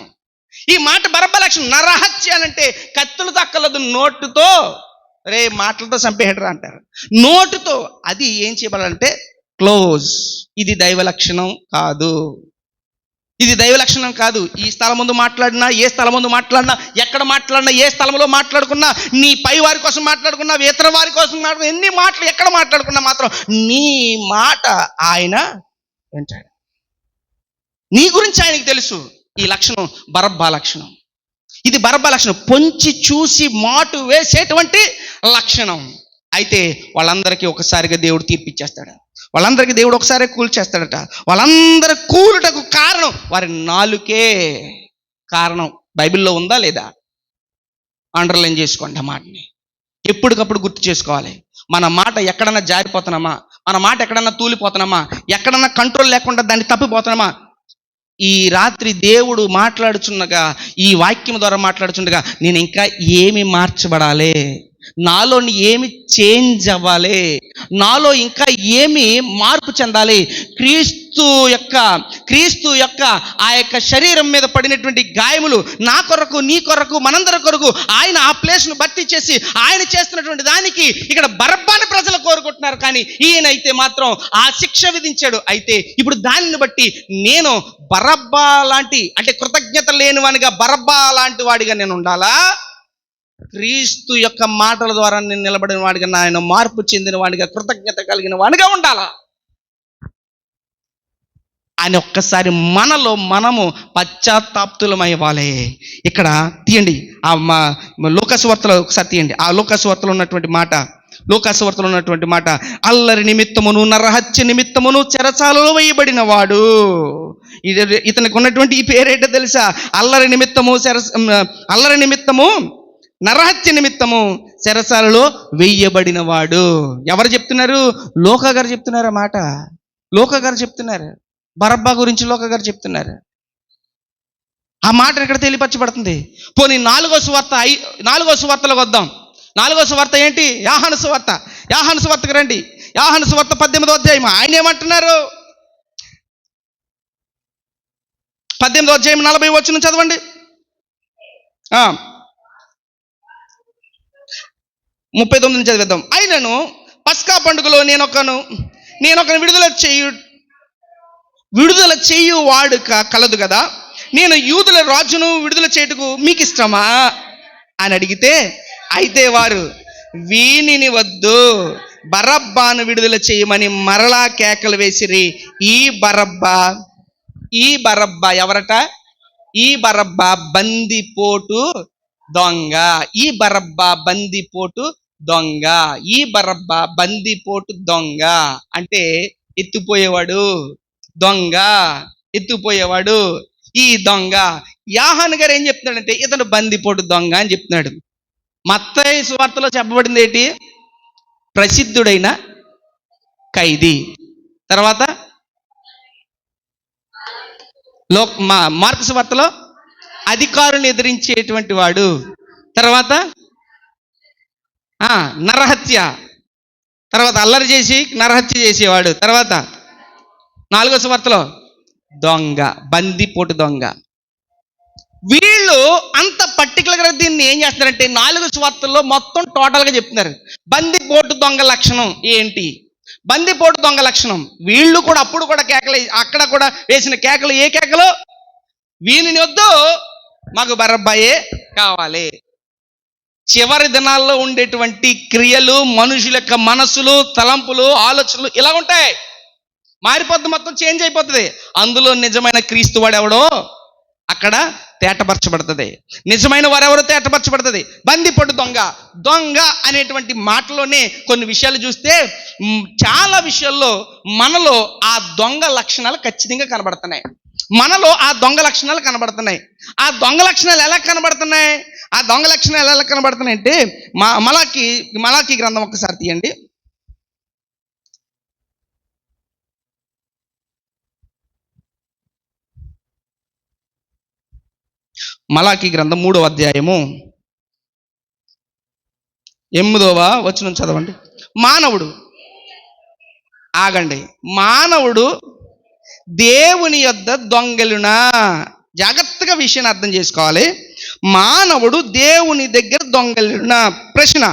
ఈ మాట బరబ్బ లక్షణం. నరహత్య అంటే కత్తులు దక్కలదు, నోటుతో రే మాటలతో చంపేయడరా అంటారు, నోటుతో. అది ఏం చేయబడాలంటే క్లోజ్. ఇది దైవ లక్షణం కాదు, ఇది దైవ లక్షణం కాదు. ఈ స్థలం ముందు మాట్లాడినా, ఏ స్థలం ముందు మాట్లాడినా, ఎక్కడ మాట్లాడినా, ఏ స్థలంలో మాట్లాడుకున్నా, నీ పై వారి కోసం మాట్లాడుకున్నా, ఇతర వారి కోసం మాట్లాడుకున్నా, ఎన్ని మాటలు ఎక్కడ మాట్లాడుకున్నా మాత్రం నీ మాట ఆయన వింటాడు. నీ గురించి ఆయనకి తెలుసు. ఈ లక్షణం బరబ్బా లక్షణం. ఇది బరబ్బా లక్షణం, పొంచి చూసి మాటు వేసేటువంటి లక్షణం. అయితే వాళ్ళందరికీ ఒకసారిగా దేవుడు తీర్పిచ్చేస్తాడు. వాళ్ళందరికీ దేవుడు ఒకసారి కూల్చేస్తాడట. వాళ్ళందరూ కూలుటకు కారణం వారి నాలుకే కారణం. బైబిల్లో ఉందా లేదా? అండర్లైన్ చేసుకోండి ఆ మాటని. ఎప్పటికప్పుడు గుర్తు చేసుకోవాలి. మన మాట ఎక్కడన్నా జారిపోతున్నామా, మన మాట ఎక్కడన్నా తూలిపోతున్నామా, ఎక్కడన్నా కంట్రోల్ లేకుండా దాన్ని తప్పిపోతున్నామా? ఈ రాత్రి దేవుడు మాట్లాడుచుండగా, ఈ వాక్యం ద్వారా మాట్లాడుచుండగా, నేను ఇంకా ఏమి మార్చబడాలి, నాలో ఏమి చేంజ్ అవ్వాలి, నాలో ఇంకా ఏమి మార్పు చెందాలి, క్రీస్తు యొక్క ఆ యొక్క శరీరం మీద పడినటువంటి గాయములు నా కొరకు, నీ కొరకు, మనందరి కొరకు ఆయన ఆ ప్లేస్ను భర్తీ చేసి ఆయన చేస్తున్నటువంటి దానికి ఇక్కడ బరబ్బాని ప్రజలు కోరుకుంటున్నారు. కానీ ఈయన అయితే మాత్రం ఆ శిక్ష విధించాడు. అయితే ఇప్పుడు దానిని బట్టి నేను బరబ్బా లాంటి, అంటే కృతజ్ఞత లేని వాడిగా, బరబ్బా లాంటి వాడిగా నేను ఉండాలా? క్రీస్తు యొక్క మాటల ద్వారా నేను నిలబడిన వాడిగా, ఆయన మార్పు చెందిన వాడిగా, కృతజ్ఞత కలిగిన వాడిగా ఉండాలా అని ఒక్కసారి మనలో మనము పశ్చాత్తాప్తులమయ్యాలి. ఇక్కడ తీయండి ఆ లూకాసు వార్తలో ఒకసారి తీయండి. ఆ లూకాసు వార్తలో ఉన్నటువంటి మాట, అల్లరి నిమిత్తమును నరహత్య నిమిత్తమును చెరసాలలో వేయబడిన వాడు. ఇతనికి ఉన్నటువంటి ఈ పేరేంటో తెలుసా? అల్లరి నిమిత్తము నరహత్య నిమిత్తము చెరసాలలో వేయబడిన వాడు. ఎవరు చెప్తున్నారు? లోకా గారు చెప్తున్నారు. ఆ మాట లోకా గారు చెప్తున్నారు. బరబ్బా గురించి లోకా గారు చెప్తున్నారు. ఆ మాట ఇక్కడ తెలియపరచబడుతుంది. పోనీ నాలుగో సువార్తలోకి వద్దాం. నాలుగో సువార్త ఏంటి? యోహాను సువార్తకు రండి. యోహాను సువార్త 18వ అధ్యాయం. ఆయన ఏమంటున్నారు? 18వ అధ్యాయం 40వ వచనం చదవండి. 39 చదివేద్దాం. ఆయనను పస్కా పండుగలో నేనొకను విడుదల చేయు వాడు కలదు కదా, నేను యూదుల రాజును విడుదల చేయుటకు మీకు ఇష్టమా అని అడిగితే, అయితే వారు వీనిని వద్దు, బరబ్బాను విడుదల చేయమని మరలా కేకలు వేసిరి. ఈ బరబ్బా ఎవరట? ఈ బరబ్బా బందిపోటు దొంగ. ఈ బరబ్బా బందిపోటు దొంగ. ఈ బరబ్బా బందిపోటు దొంగ అంటే ఎత్తుపోయేవాడు, దొంగ, ఎత్తుపోయేవాడు. ఈ దొంగ. యోహాను గారు ఏం చెప్తున్నాడంటే ఇతను బందిపోటు దొంగ అని చెప్తున్నాడు. మత్తయి సువార్తలో చెప్పబడింది ఏంటి? ప్రసిద్ధుడైన ఖైదీ. తర్వాత మార్కు సువార్తలో అధికారులను ఎదిరించేటువంటి వాడు. తర్వాత నరహత్య, తర్వాత అల్లరి చేసి నరహత్య చేసేవాడు. తర్వాత 4వ సువార్తలో దొంగ, బందిపోటు దొంగ. వీళ్ళు అంత పర్టికులర్గా దీన్ని ఏం చేస్తున్నారంటే 4 సువార్తల్లో మొత్తం టోటల్గా చెప్తున్నారు. బందిపోటు దొంగ లక్షణం ఏంటి? బందిపోటు దొంగ లక్షణం. వీళ్ళు కూడా అప్పుడు కూడా కేకలు, అక్కడ కూడా వేసిన కేకలు ఏ కేకలు? వీనిని వద్దు, మాకు బరబ్బాయే కావాలి. చివరి దినాల్లో ఉండేటువంటి క్రియలు, మనుషుల యొక్క మనసులు, తలంపులు, ఆలోచనలు ఇలా ఉంటాయి. మారిపోద్ది, మొత్తం చేంజ్ అయిపోతుంది. అందులో నిజమైన క్రీస్తు వాడెవడో అక్కడ తేటపరచబడుతుంది. నిజమైన వారెవరో తేటపరచబడుతుంది. బందిపోటు దొంగ అనేటువంటి మాటలోనే కొన్ని విషయాలు చూస్తే చాలా విషయాల్లో మనలో ఆ దొంగ లక్షణాలు ఖచ్చితంగా కనబడుతున్నాయి. మనలో ఆ దొంగ లక్షణాలు కనబడుతున్నాయి. ఆ దొంగ లక్షణాలు ఎలా కనబడుతున్నాయి? ఆ దొంగ లక్షణాలు ఎలా కనబడుతున్నాయి అంటే మలాకి గ్రంథం ఒక్కసారి తీయండి. మలాకీ గ్రంథం 3వ అధ్యాయము 8వ వచనం చదవండి. మానవుడు, ఆగండి, మానవుడు దేవుని యొద్ద దొంగలునా. జాగ్రత్తగా విషయాన్ని అర్థం చేసుకోవాలి. మానవుడు దేవుని దగ్గర దొంగలునా. ప్రశ్న,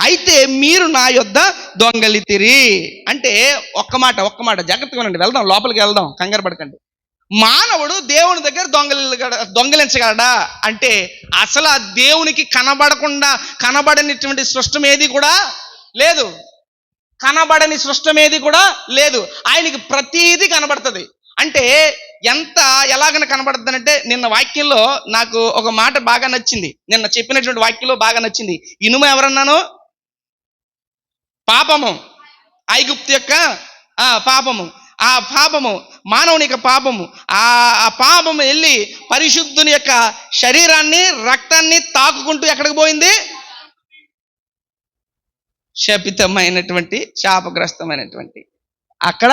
అయితే మీరు నా యొద్ద దొంగలితిరి అంటే ఒక్క మాట జాగ్రత్తగా ఉండండి. వెళ్దాం, లోపలికి వెళ్దాం, కంగారు పడకండి. మానవుడు దేవుని దగ్గర దొంగలించగలడా అంటే అసలు ఆ దేవునికి కనబడనిటువంటి సృష్టం ఏది కూడా లేదు. కనబడని సృష్టం ఏది కూడా లేదు. ఆయనకి ప్రతీది కనబడుతుంది. అంటే ఎలాగన కనబడుతుంది అంటే, నిన్న వాక్యంలో నాకు ఒక మాట బాగా నచ్చింది. నిన్న చెప్పినటువంటి వాక్యంలో బాగా నచ్చింది. ఇనుము ఎవరన్నాను? పాపము, ఐగుప్తు యొక్క పాపము. ఆ పాపము, మానవుని యొక్క పాపము, ఆ పాపము వెళ్ళి పరిశుద్ధుని యొక్క శరీరాన్ని, రక్తాన్ని తాకుకుంటూ ఎక్కడికి పోయింది? శపితమైనటువంటి, శాపగ్రస్తమైనటువంటి అక్కడ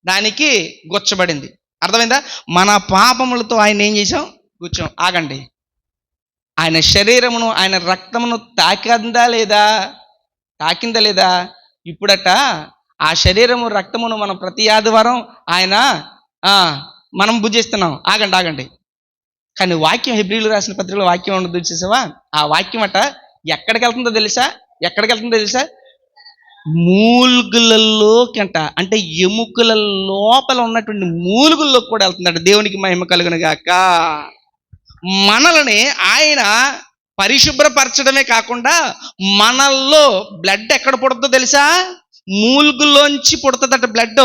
దానికి గుచ్చబడింది. అర్థమైందా? మన పాపములతో ఆయన ఏం చేసాం? కూర్చోం. ఆగండి, ఆయన శరీరమును, ఆయన రక్తమును తాకిందా లేదా? ఇప్పుడట ఆ శరీరము, రక్తమును మనం ప్రతి ఆదివారం మనం భుజిస్తున్నాం. ఆగండి. కానీ వాక్యం, హెబ్రీయులకు రాసిన పత్రికలో వాక్యం ఉండదు చూసావా? ఆ వాక్యం అట ఎక్కడికి వెళ్తుందో తెలుసా? మూలుగులలోకి అంటే ఎముకల లోపల ఉన్నటువంటి మూలుగుల్లోకి కూడా వెళ్తుందట. దేవునికి మహిమ కలుగును గాక. మనల్ని ఆయన పరిశుభ్రపరచడమే కాకుండా మనల్లో బ్లడ్ ఎక్కడ పుడుతుందో తెలుసా? మూలుగుల్లోంచి పుడుతుందట బ్లడ్.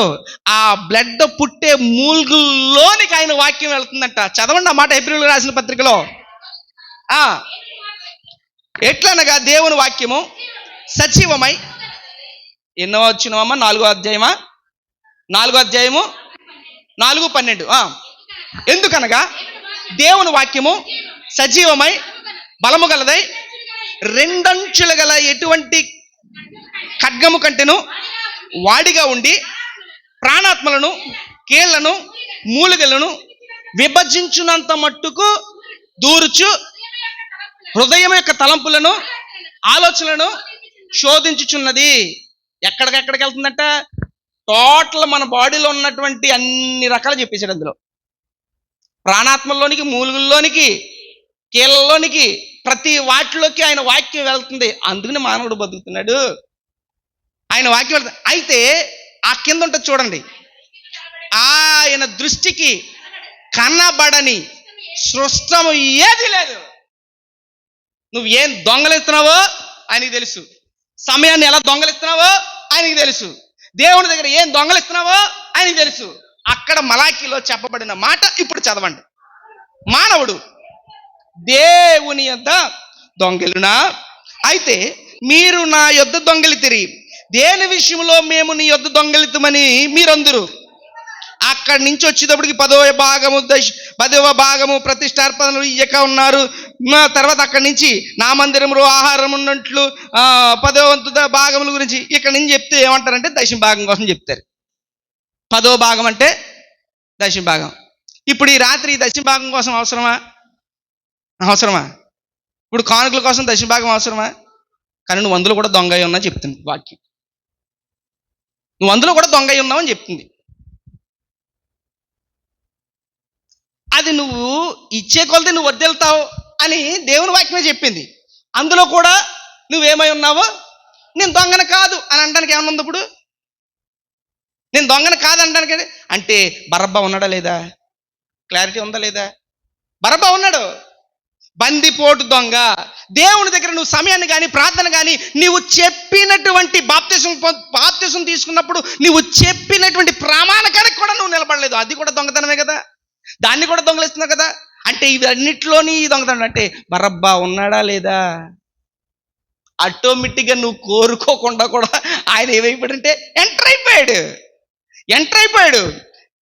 ఆ బ్లడ్ పుట్టే మూలుగుల్లోనికి ఆయన వాక్యం వెళ్తుందట. చదవండి ఆ మాట హెబ్రీయులకు రాసిన పత్రికలో. ఎట్లనగా దేవుని వాక్యము సజీవమై, ఎన్నో వచ్చినవమ్మా? 4వ అధ్యాయమా? 4వ అధ్యాయము 4:12. ఎందుకనగా దేవుని వాక్యము సజీవమై, బలము గలదై, రెండంచులు గల ఎటువంటి ఖడ్గము కంటెను వాడిగా ఉండి, ప్రాణాత్మలను, కీళ్లను, మూలికలను విభజించునంత మట్టుకు దూర్చు, హృదయం యొక్క తలంపులను, ఆలోచనలను శోధించుచున్నది. ఎక్కడికి వెళ్తుందట? టోటల్ మన బాడీలో ఉన్నటువంటి అన్ని రకాలు చెప్పేశాడు అందులో. ప్రాణాత్మల్లోనికి, మూలుగుల్లోనికి, కీళ్ళలోనికి, ప్రతి వాటిలోకి ఆయన వాక్యం వెళ్తుంది. అందుకని మానవుడు బతుకుతున్నాడు. ఆయన వాక్యం వెళ్తుంది. అయితే ఆ కింద ఉంటుంది చూడండి, ఆయన దృష్టికి కనబడని సృష్టము ఏది లేదు. నువ్వు ఏం దొంగలిస్తున్నావో ఆయనకి తెలుసు. సమయాన్ని ఎలా దొంగలిస్తున్నావో ఆయనకి తెలుసు. దేవుని దగ్గర ఏం దొంగలిస్తున్నావో ఆయనకి తెలుసు. అక్కడ మలాకీలో చెప్పబడిన మాట ఇప్పుడు చదవండి. మానవుడు దేవుని యొద్ద దొంగలునా. అయితే మీరు నా యొద్ద దొంగలితిరి. దేని విషయంలో మేము నీ యొద్ద దొంగలితమని మీరందరూ? అక్కడి నుంచి వచ్చేటప్పటికి 10వ భాగము ప్రతిష్టార్పణలు ఇయ్యక ఉన్నారు. తర్వాత అక్కడి నుంచి నా మందిరంలో ఆహారం ఉన్నట్లు 10వ వంతు భాగముల గురించి ఇక్కడి నుంచి చెప్తే ఏమంటారంటే దశమ భాగం కోసం చెప్తారు. 10వ భాగం అంటే దశమ భాగం. ఇప్పుడు ఈ రాత్రి ఈ దశమ భాగం కోసం అవసరమా? ఇప్పుడు కానుకల కోసం దశమ భాగం అవసరమా? కానీ నువ్వు అందులో కూడా దొంగ ఉన్నా చెప్తుంది వాక్యం. నువ్వు అందులో కూడా దొంగ ఉన్నావు అని చెప్తుంది. అది నువ్వు ఇచ్చే కొలది నువ్వు వద్దెళ్తావు అని దేవుని వాక్యమే చెప్పింది. అందులో కూడా నువ్వేమై ఉన్నావో, నేను దొంగన కాదు అని అనడానికి ఏమన్నా ఉంది? ఇప్పుడు నేను దొంగన కాదు అనడానికి అంటే బరబ్బా ఉన్నాడా లేదా? క్లారిటీ ఉందా లేదా? బరబ్బా ఉన్నాడు. బందిపోటు దొంగ. దేవుని దగ్గర నువ్వు సమయాన్ని కానీ, ప్రార్థన కానీ, నీవు చెప్పినటువంటి బాప్తిసం తీసుకున్నప్పుడు నువ్వు చెప్పినటువంటి ప్రమాణకానికి కూడా నువ్వు నిలబడలేదు. అది కూడా దొంగతనమే కదా. దాన్ని కూడా దొంగలిస్తున్నావు కదా. అంటే ఇవన్నిటిలోని దొంగతనం. అంటే బరబ్బా ఉన్నాడా లేదా? ఆటోమేటిక్గా నువ్వు కోరుకోకుండా కూడా ఆయన ఏమైపోయాడంటే ఎంటర్ అయిపోయాడు.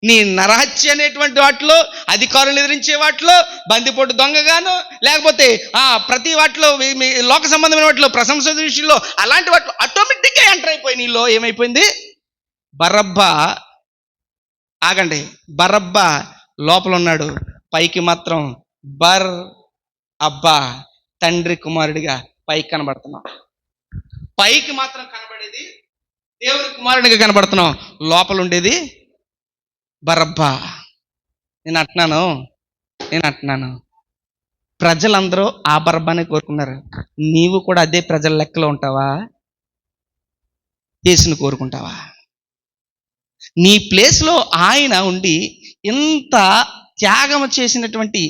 నీ నరహత్య అనేటువంటి వాటిలో, అధికారులు ఎదిరించే వాటిలో, బందిపోటు దొంగగాను, లేకపోతే ప్రతి వాటిలో, లోక సంబంధమైన వాటిలో, ప్రశంస విషయంలో, అలాంటి వాటిలో ఆటోమేటిక్గా ఎంటర్ అయిపోయి నీలో ఏమైపోయింది? బరబ్బా. ఆగండి, బరబ్బా లోపల ఉన్నాడు, పైకి మాత్రం బర్ అబ్బా, తండ్రి కుమారుడిగా పైకి కనబడుతున్నాం. పైకి మాత్రం కనబడేది దేవుని కుమారుడిగా కనబడుతున్నాం, లోపల ఉండేది బరబ్బా. నేను అంటున్నాను ప్రజలందరూ ఆ బరబ్బానే కోరుకున్నారు. నీవు కూడా అదే ప్రజల లెక్కలో ఉంటావా? యేసుని కోరుకుంటావా? నీ ప్లేస్లో ఆయన ఉండి ఇంత త్యాగం చేసినటువంటి,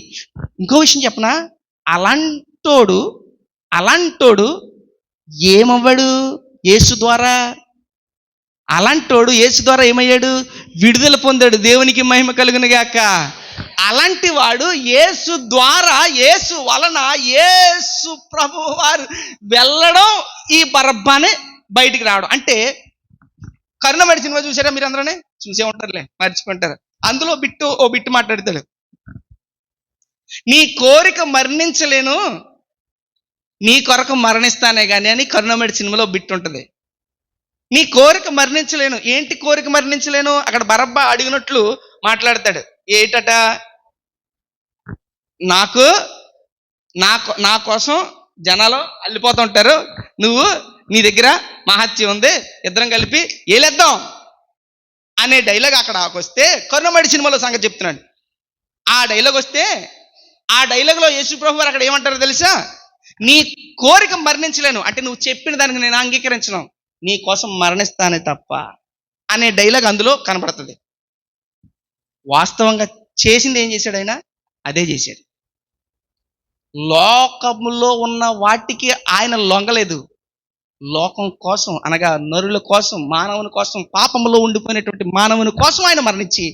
ఇంకో విషయం చెప్పనా, అలాంటోడు ఏమవ్వడు యేసు ద్వారా? అలాంటోడు యేసు ద్వారా ఏమయ్యాడు? విడుదల పొందాడు. దేవునికి మహిమ కలుగును గాక. అలాంటి వాడు యేసు ద్వారా, యేసు వలన, యేసు ప్రభు వారు వెళ్ళడం, ఈ బరబ్బానే బయటికి రావడం. అంటే కరుణమడి సినిమా చూసారా? మీరు అందరూనే చూసే ఉంటారులే, మర్చిపోంటారు. అందులో ఓ బిట్టు మాట్లాడతాడు, నీ కోరిక మరణించలేను, నీ కొరకు మరణిస్తానే గాని అని కరుణమడి సినిమాలో బిట్టు ఉంటుంది. నీ కోరిక మరణించలేను. ఏంటి కోరిక మరణించలేను? అక్కడ బరబ్బా అడిగినట్లు మాట్లాడతాడు. ఏటట? నా కోసం జనాలు అల్లిపోతుంటారు, నీ దగ్గర మహత్యం ఉంది, ఇద్దరం కలిపి ఏలేద్దాం అనే డైలాగ్ అక్కడ వస్తే, కరుణమడి సినిమాలో సంగతి చెప్తున్నాడు. ఆ డైలాగ్ వస్తే, ఆ డైలాగ్లో యేసు ప్రభు వారు అక్కడ ఏమంటారో తెలుసా? నీ కోరిక మరణించలేను అంటే నువ్వు చెప్పిన దానికి నేను అంగీకరించను, నీ కోసం మరణిస్తానే తప్ప అనే డైలాగ్ అందులో కనబడుతుంది. వాస్తవంగా చేసింది ఏం చేశాడు ఆయన? అదే చేశాడు. లోకములో ఉన్న వాటికి ఆయన లొంగలేదు. లోకం కోసం, అనగా నరుల కోసం, మానవుని కోసం, పాపములో ఉండిపోయినటువంటి మానవుని కోసం ఆయన మరణించి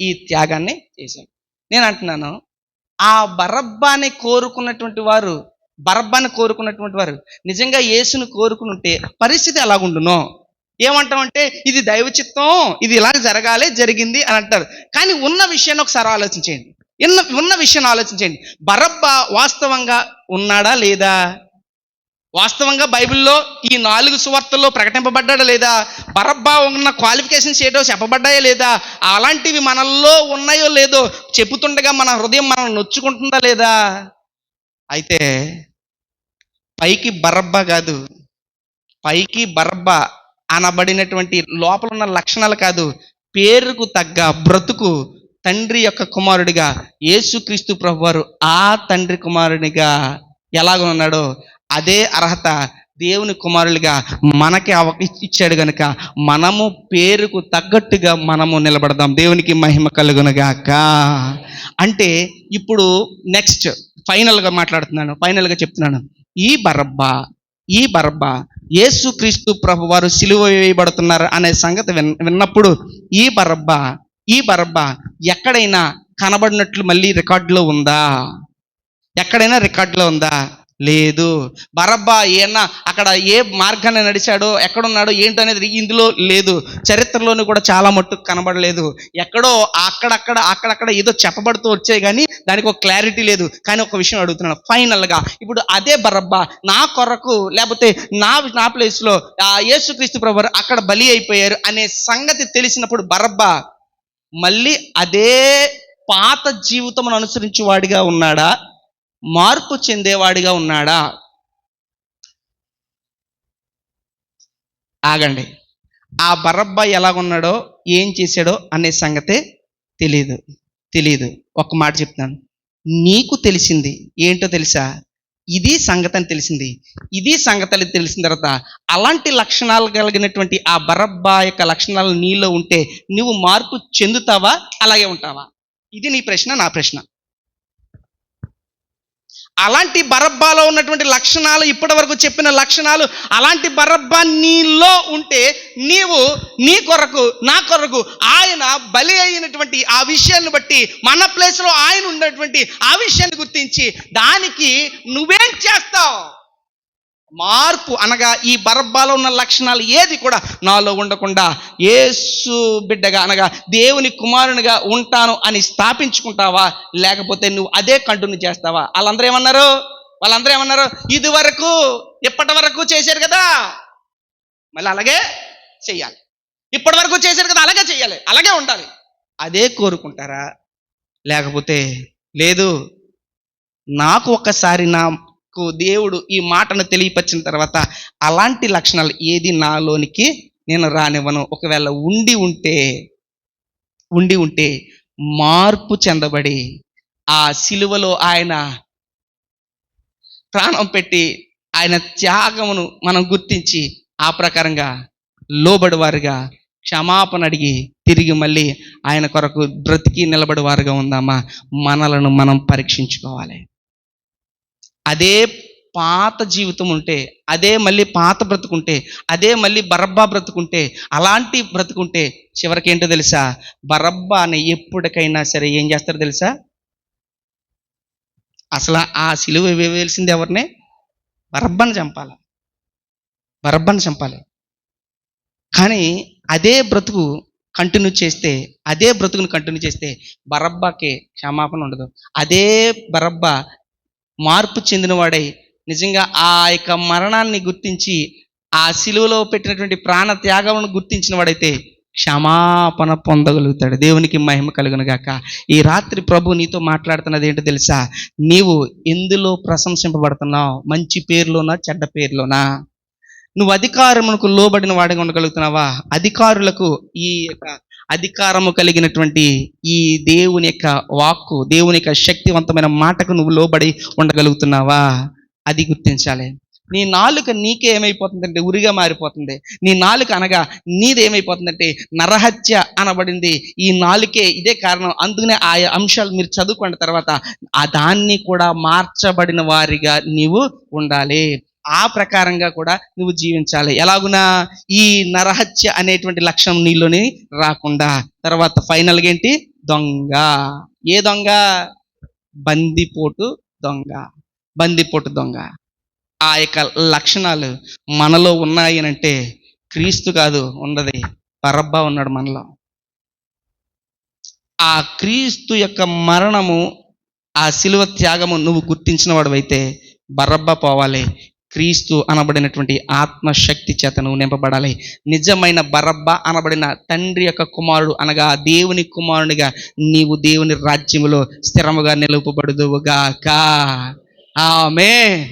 ఈ త్యాగాన్ని చేశాడు. నేను అంటున్నాను, ఆ బరబ్బాని కోరుకున్నటువంటి వారు నిజంగా యేసును కోరుకుని ఉంటే పరిస్థితి ఎలాగుండునో. ఏమంటామంటే ఇది దైవ చిత్తం, ఇది ఇలా జరగాలి, జరిగింది అని అంటారు. కానీ ఉన్న విషయాన్ని ఒకసారి ఆలోచించండి. బరబ్బా వాస్తవంగా ఉన్నాడా లేదా? వాస్తవంగా బైబిల్లో ఈ 4 సువార్తల్లో ప్రకటింపబడ్డా లేదా? బరబ్బా ఉన్న క్వాలిఫికేషన్స్ ఏటో చెప్పబడ్డాయో లేదా? అలాంటివి మనల్లో ఉన్నాయో లేదో చెప్పుతుండగా మన హృదయం మనం నొచ్చుకుంటుందా లేదా? అయితే పైకి బరబ్బా కాదు, పైకి బరబ్బా అనబడినటువంటి లోపల ఉన్న లక్షణాలు కాదు, పేరుకు తగ్గ బ్రతుకు తండ్రి యొక్క కుమారుడిగా యేసుక్రీస్తు ప్రభువారు ఆ తండ్రి కుమారునిగా ఎలాగ ఉన్నాడో అదే అర్హత దేవుని కుమారులుగా మనకి ఇచ్చాడు గనుక మనము పేరుకు తగ్గట్టుగా మనము నిలబడదాం. దేవునికి మహిమ కలుగునుగాక. అంటే ఇప్పుడు నెక్స్ట్ ఫైనల్గా చెప్తున్నాను. ఈ బరబ్బా యేసుక్రీస్తు ప్రభువారు సిలువ వేయబడుతున్నారు అనే సంగతి విన్నప్పుడు ఈ బరబ్బా ఎక్కడైనా కనబడినట్లు మళ్ళీ రికార్డులో ఉందా? ఎక్కడైనా రికార్డులో ఉందా? లేదు. బరబ్బా ఏమన్నా అక్కడ ఏ మార్గాన్ని నడిచాడో, ఎక్కడున్నాడో ఏంటో అనేది ఇందులో లేదు. చరిత్రలోని కూడా చాలా మట్టుకు కనబడలేదు. ఎక్కడో అక్కడక్కడ ఏదో చెప్పబడుతూ వచ్చాయి కానీ దానికి ఒక క్లారిటీ లేదు. కానీ ఒక విషయం అడుగుతున్నాను ఫైనల్గా, ఇప్పుడు అదే బరబ్బా నా కొరకు, లేకపోతే నా ప్లేస్లో యేసుక్రీస్తు ప్రభువారు అక్కడ బలి అయిపోయారు అనే సంగతి తెలిసినప్పుడు బరబ్బా మళ్ళీ అదే పాత జీవితమును అనుసరించేవాడిగా ఉన్నాడా? మార్పు చెందేవాడిగా ఉన్నాడా? ఆగండి. ఆ బరబ్బా ఎలాగున్నాడో, ఏం చేశాడో అనే సంగతే తెలీదు. ఒక మాట చెప్తాను, నీకు తెలిసింది ఏంటో తెలుసా? ఇది సంగతి అని తెలిసింది. ఇది సంగతి తెలిసిన తర్వాత అలాంటి లక్షణాలు కలిగినటువంటి ఆ బరబ్బా యొక్క లక్షణాలు నీలో ఉంటే నువ్వు మార్పు చెందుతావా, అలాగే ఉంటావా? ఇది నీ ప్రశ్న, నా ప్రశ్న. అలాంటి బరబ్బాలో ఉన్నటువంటి లక్షణాలు, ఇప్పటి వరకు చెప్పిన లక్షణాలు, అలాంటి బరబ్బా నీలో ఉంటే నీవు నీ కొరకు, నా కొరకు ఆయన బలి అయినటువంటి ఆ విషయాన్ని బట్టి, మన ప్లేస్లో ఆయన ఉన్నటువంటి ఆ విషయాన్ని గుర్తించి దానికి నువ్వేం చేస్తావు? మార్పు అనగా ఈ బరబ్బాలో ఉన్న లక్షణాలు ఏది కూడా నాలో ఉండకుండా యేసు బిడ్డగా అనగా దేవుని కుమారునిగా ఉంటాను అని స్థాపించుకుంటావా, లేకపోతే నువ్వు అదే కంటిన్యూ చేస్తావా? వాళ్ళందరూ ఏమన్నారు? ఇది వరకు ఇప్పటి వరకు చేశారు కదా, మళ్ళీ అలాగే చెయ్యాలి. ఇప్పటి వరకు చేశారు కదా, అలాగే చెయ్యాలి, అలాగే ఉండాలి. అదే కోరుకుంటారా? లేకపోతే లేదు నాకు ఒక్కసారి నాకు దేవుడు ఈ మాటను తెలియపరిచిన తర్వాత అలాంటి లక్షణాలు ఏది నాలోనికి నేను రానివ్వను. ఒకవేళ ఉండి ఉంటే మార్పు చెందబడి ఆ సిలువలో ఆయన ప్రాణం పెట్టి ఆయన త్యాగమును మనం గుర్తించి ఆ ప్రకారంగా లోబడివారుగా క్షమాపణ అడిగి తిరిగి మళ్ళీ ఆయన కొరకు బ్రతికి నిలబడివారుగా ఉందామా? మనలను మనం పరీక్షించుకోవాలి. అదే పాత జీవితం ఉంటే, అదే మళ్ళీ పాత బ్రతుకుంటే, అదే మళ్ళీ బరబ్బా బ్రతుకుంటే, అలాంటి బ్రతుకుంటే చివరికి ఏంటో తెలుసా? బరబ్బాని ఎప్పటికైనా సరే ఏం చేస్తారో తెలుసా? అసలు ఆ సిలువ వేయాల్సింది ఎవరిని? బరబ్బను చంపాలి. కానీ అదే బ్రతుకు అదే బ్రతుకును కంటిన్యూ చేస్తే బరబ్బాకి క్షమాపణ ఉండదు. అదే బరబ్బా మార్పు చెందినవాడై నిజంగా ఆ యొక్క మరణాన్ని గుర్తించి ఆ సిలువలో పెట్టినటువంటి ప్రాణ త్యాగమును గుర్తించిన వాడైతే క్షమాపణ పొందగలుగుతాడు. దేవునికి మహిమ కలుగును గాక. ఈ రాత్రి ప్రభు నీతో మాట్లాడుతున్నది ఏంటో తెలుసా? నీవు ఎందులో ప్రశంసింపబడుతున్నావు? మంచి పేరులోనా, చెడ్డ పేరులోనా? నువ్వు అధికారమునకు లోబడిన వాడిగా ఉండగలుగుతున్నావా? అధికారులకు ఈ యొక్క అధికారము కలిగినటువంటి ఈ దేవుని యొక్క వాక్కు, దేవుని యొక్క శక్తివంతమైన మాటకు నువ్వు లోబడి ఉండగలుగుతున్నావా? అది గుర్తించాలి. నీ నాలుక నీకే ఏమైపోతుందంటే ఉరిగా మారిపోతుంది. నీ నాలుక అనగా నీదేమైపోతుందంటే నరహత్య అనబడింది. ఈ నాలుకే ఇదే కారణం. అందుకనే ఆ అంశాలు మీరు చదువుకున్న తర్వాత ఆ దాన్ని కూడా మార్చబడిన వారిగా నీవు ఉండాలి. ఆ ప్రకారంగా కూడా నువ్వు జీవించాలి. ఎలాగునా ఈ నరహత్య అనేటువంటి లక్షణం నీలోని రాకుండా. తర్వాత ఫైనల్గా ఏంటి? దొంగ. ఏ దొంగ? బందిపోటు దొంగ. ఆ యొక్క లక్షణాలు మనలో ఉన్నాయి అంటే క్రీస్తు కాదు ఉన్నది, బరబ్బా ఉన్నాడు మనలో. ఆ క్రీస్తు యొక్క మరణము, ఆ శిలువ త్యాగము నువ్వు గుర్తించిన వాడివైతే బరబ్బా పోవాలి. క్రీస్తు అనబడినటువంటి ఆత్మశక్తి చేత నువ్వు నింపబడాలి. నిజమైన బరబ్బా అనబడిన తండ్రి యొక్క కుమారుడు అనగా దేవుని కుమారునిగా నీవు దేవుని రాజ్యములో స్థిరముగా నిలుపబడుదువుగాక. ఆమేన్.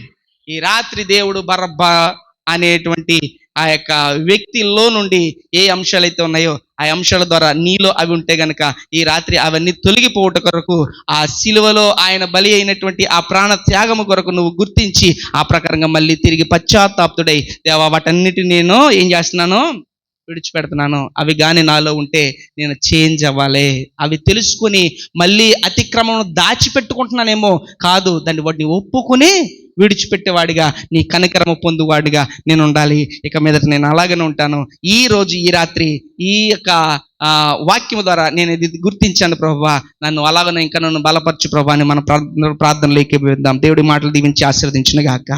ఈ రాత్రి దేవుడు బరబ్బా అనేటువంటి ఆ యొక్క వ్యక్తిలో నుండి ఏ అంశాలైతే ఉన్నాయో ఆ అంశాల ద్వారా నీలో అవి ఉంటే గనక ఈ రాత్రి అవన్నీ తొలగిపోవట కొరకు ఆ సిలువలో ఆయన బలి అయినటువంటి ఆ ప్రాణ త్యాగము కొరకు నువ్వు గుర్తించి ఆ ప్రకారంగా మళ్ళీ తిరిగి పశ్చాత్తాప్తుడై దేవా వాటన్నిటిని నేను ఏం చేస్తున్నాను? విడిచిపెడుతున్నాను. అవి కానీ నాలో ఉంటే నేను చేంజ్ అవ్వాలి. అవి తెలుసుకుని మళ్ళీ అతిక్రమం దాచిపెట్టుకుంటున్నానేమో కాదు, దాన్ని వాటిని ఒప్పుకొని విడిచిపెట్టేవాడిగా, నీ కనికరము పొందువాడిగా నేను ఉండాలి. ఇక మీదట నేను అలాగనే ఉంటాను. ఈ రోజు ఈ రాత్రి ఈ యొక్క వాక్యము ద్వారా నేను ఇది గుర్తించాను ప్రభువా, నన్ను అలాగనే ఇంకా నన్ను బలపరచు ప్రభువా అని మనం ప్రార్థనలోకి వెళ్దాం. దేవుడి మాటలు దీవించి ఆశీర్వదించును గాక.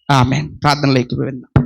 ఆమేన్. ప్రార్థనలోకి వెళ్దాం.